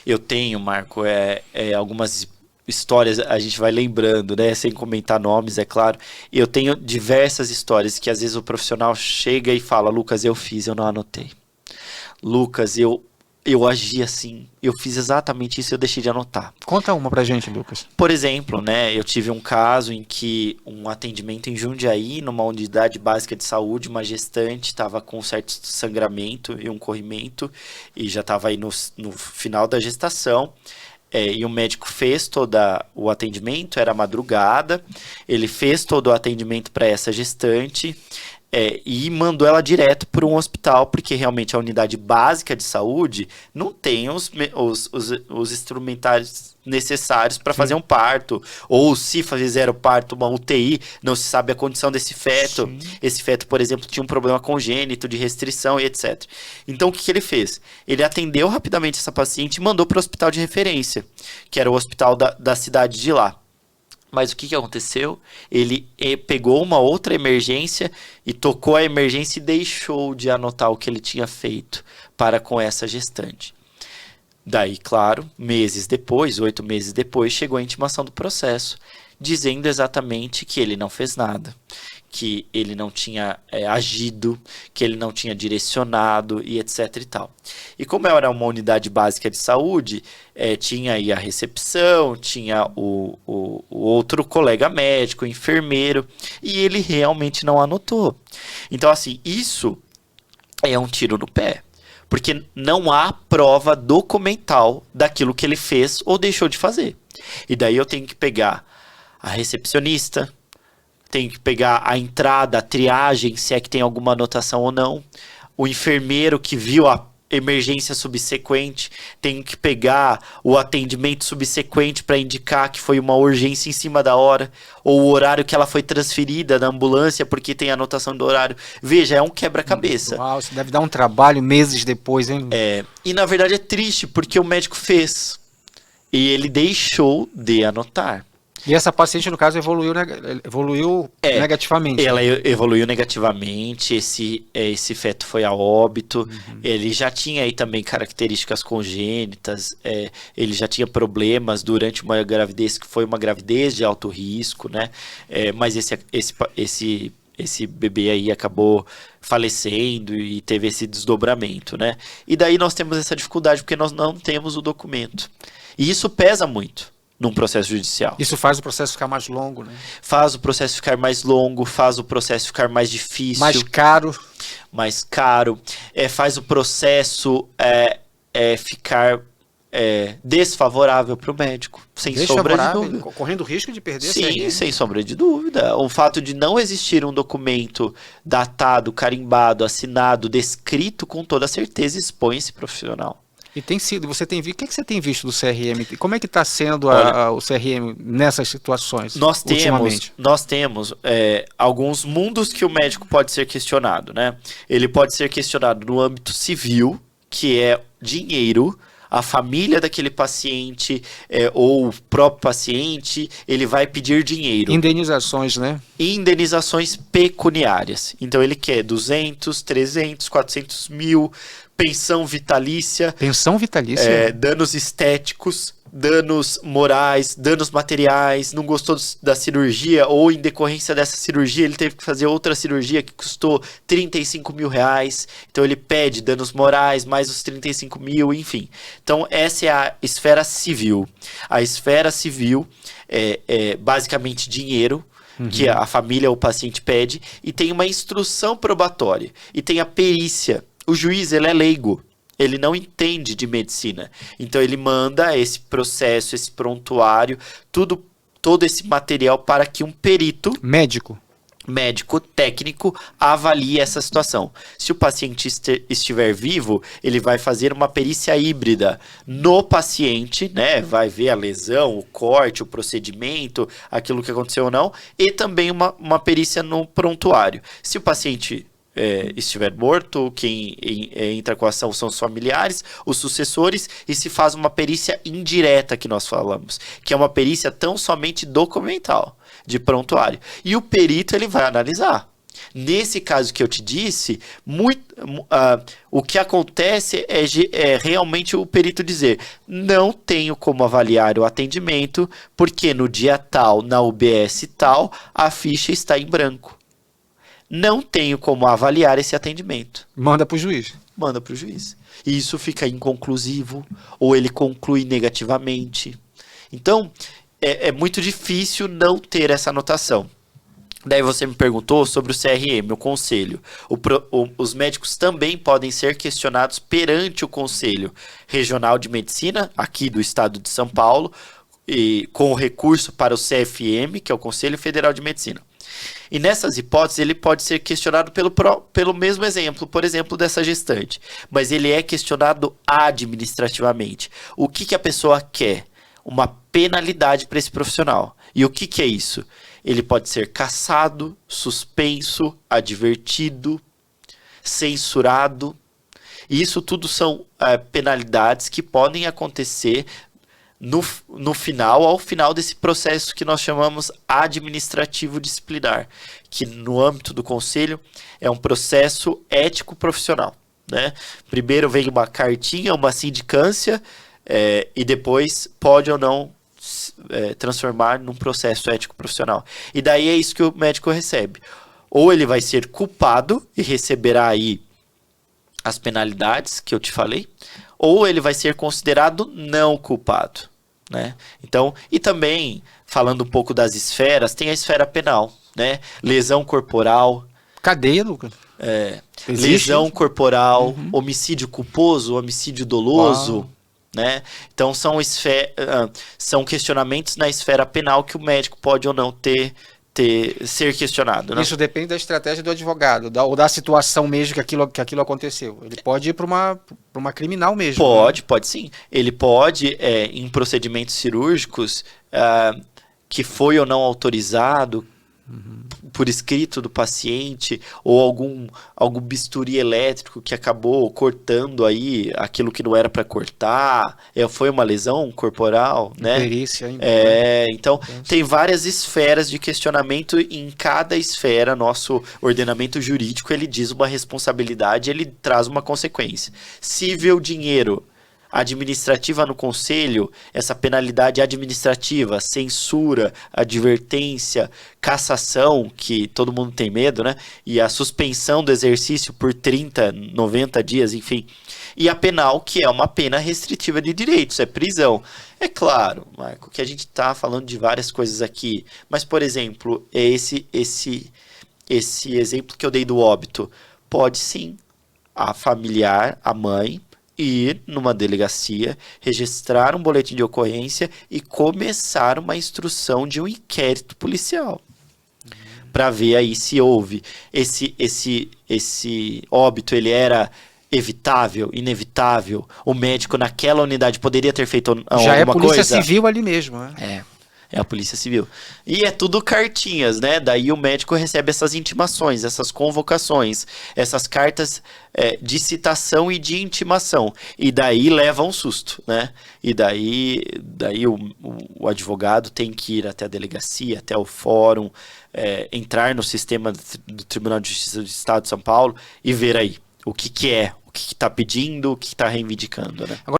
Eu tenho, Marco, algumas histórias, a gente vai lembrando, né? Sem comentar nomes, é claro. Eu tenho diversas histórias que às vezes o profissional chega e fala: Lucas, eu fiz, eu não anotei. Lucas, eu agi assim, eu fiz exatamente isso, eu deixei de anotar. Conta uma pra gente, Lucas. Por exemplo, né, eu tive um caso em que um atendimento em Jundiaí, numa unidade básica de saúde, uma gestante estava com um certo sangramento e um corrimento, e já estava aí no final da gestação, e o médico fez todo o atendimento, era madrugada, ele fez todo o atendimento para essa gestante, e mandou ela direto para um hospital, porque realmente a unidade básica de saúde não tem os instrumentários necessários para fazer um parto, ou se fizer o parto, uma UTI, não se sabe a condição desse feto. Sim. Esse feto, por exemplo, tinha um problema congênito de restrição e etc. Então, o que ele fez? Ele atendeu rapidamente essa paciente e mandou para o hospital de referência, que era o hospital da cidade de lá. Mas o que aconteceu? Ele pegou uma outra emergência e tocou a emergência e deixou de anotar o que ele tinha feito para com essa gestante. Daí, claro, meses depois, 8 meses depois, chegou a intimação do processo, dizendo exatamente que ele não fez nada, que ele não tinha agido, que ele não tinha direcionado e etc e tal. E como era uma unidade básica de saúde, tinha aí a recepção, tinha o outro colega médico, o enfermeiro, e ele realmente não anotou. Então, assim, isso é um tiro no pé, porque não há prova documental daquilo que ele fez ou deixou de fazer. E daí eu tenho que pegar a recepcionista, tenho que pegar a entrada, a triagem, se é que tem alguma anotação ou não. O enfermeiro que viu a emergência subsequente, tenho que pegar o atendimento subsequente para indicar que foi uma urgência em cima da hora, ou o horário que ela foi transferida da ambulância, porque tem anotação do horário. Veja, é um quebra-cabeça. Uau, isso deve dar um trabalho meses depois, hein? E na verdade é triste, porque o médico fez, e ele deixou de anotar. E essa paciente, no caso, evoluiu negativamente. Ela evoluiu negativamente, esse feto foi a óbito, ele já tinha aí também características congênitas, ele já tinha problemas durante uma gravidez, que foi uma gravidez de alto risco, né? Mas esse bebê aí acabou falecendo e teve esse desdobramento, né? E daí nós temos essa dificuldade, porque nós não temos o documento. E isso pesa muito num processo judicial. Isso faz o processo ficar mais longo, né? Faz o processo ficar mais longo, faz o processo ficar mais difícil. Mais caro. Mais caro. Faz o processo ficar desfavorável para o médico, sem sombra de dúvida. Correndo risco de perder. Sim, sem sombra de dúvida. O fato de não existir um documento datado, carimbado, assinado, descrito com toda certeza expõe esse profissional. E tem sido, você tem visto, o que você tem visto do CRM? Como é que está sendo o CRM nessas situações? Nós temos alguns mundos que o médico pode ser questionado, né? Ele pode ser questionado no âmbito civil, que é dinheiro, a família daquele paciente ou o próprio paciente, ele vai pedir dinheiro. Indenizações, né? Indenizações pecuniárias. Então ele quer 200, 300, 400 mil, pensão vitalícia. Pensão vitalícia? Danos estéticos, danos morais, danos materiais, não gostou da cirurgia, ou em decorrência dessa cirurgia ele teve que fazer outra cirurgia que custou 35 mil reais, então ele pede danos morais, mais os 35 mil, enfim. Então essa é a esfera civil. A esfera civil é basicamente dinheiro, que a família ou o paciente pede, e tem uma instrução probatória, e tem a perícia. O juiz, ele é leigo, ele não entende de medicina. Então ele manda esse processo, esse prontuário, todo esse material para que um perito médico técnico avalie essa situação. Se o paciente estiver vivo, ele vai fazer uma perícia híbrida no paciente, né? Vai ver a lesão, o corte, o procedimento, aquilo que aconteceu ou não, e também uma perícia no prontuário. Se o paciente estiver morto, quem entra com a ação são os familiares, os sucessores, e se faz uma perícia indireta, que nós falamos, que é uma perícia tão somente documental, de prontuário. E o perito, ele vai analisar. Nesse caso que eu te disse, o que acontece é realmente o perito dizer: não tenho como avaliar o atendimento, porque no dia tal, na UBS tal, a ficha está em branco. Não tenho como avaliar esse atendimento. Manda para o juiz. Manda para o juiz. E isso fica inconclusivo, ou ele conclui negativamente. Então, é muito difícil não ter essa anotação. Daí você me perguntou sobre o CRM, o conselho. Os médicos também podem ser questionados perante o Conselho Regional de Medicina, aqui do estado de São Paulo, e com recurso para o CFM, que é o Conselho Federal de Medicina. E nessas hipóteses, ele pode ser questionado pelo mesmo exemplo, por exemplo, dessa gestante. Mas ele é questionado administrativamente. O que a pessoa quer? Uma penalidade para esse profissional. E o que é isso? Ele pode ser cassado, suspenso, advertido, censurado. E isso tudo são penalidades que podem acontecer ao final desse processo que nós chamamos administrativo disciplinar, que no âmbito do conselho é um processo ético profissional, né? Primeiro vem uma cartinha, uma sindicância, e depois pode ou não transformar num processo ético profissional. E daí é isso que o médico recebe. Ou ele vai ser culpado e receberá aí as penalidades que eu te falei, ou ele vai ser considerado não culpado, né? Então, e também, falando um pouco das esferas, tem a esfera penal, né? Lesão corporal. Cadeia, Lucas? Lesão corporal, homicídio culposo, homicídio doloso. Uau. Né? Então são questionamentos na esfera penal que o médico pode ou não ser questionado, né? Isso depende da estratégia do advogado, ou da situação mesmo que aquilo aconteceu. Ele pode ir para uma criminal mesmo. Pode sim. Ele pode, em procedimentos cirúrgicos, que foi ou não autorizado por escrito do paciente, ou algum bisturi elétrico que acabou cortando aí aquilo que não era para cortar, foi uma lesão corporal, né? Perícia ainda. Então tem várias esferas de questionamento, e em cada esfera nosso ordenamento jurídico ele diz uma responsabilidade, ele traz uma consequência. Civil, dinheiro. Administrativa no conselho, essa penalidade administrativa, censura, advertência, cassação, que todo mundo tem medo, né? E a suspensão do exercício por 30, 90 dias, enfim. E a penal, que é uma pena restritiva de direitos, é prisão. É claro, Marco, que a gente está falando de várias coisas aqui, mas, por exemplo, esse exemplo que eu dei do óbito, pode sim a familiar, a mãe, ir numa delegacia, registrar um boletim de ocorrência e começar uma instrução de um inquérito policial. Para ver aí se houve esse óbito, ele era evitável, inevitável, o médico naquela unidade poderia ter feito alguma coisa. Já é a polícia civil ali mesmo, né? É a polícia civil. E é tudo cartinhas, né? Daí o médico recebe essas intimações, essas convocações, essas cartas de citação e de intimação. E daí leva um susto, né? E daí o advogado tem que ir até a delegacia, até o fórum, entrar no sistema do Tribunal de Justiça do Estado de São Paulo e ver aí o que está pedindo, o que está reivindicando, né?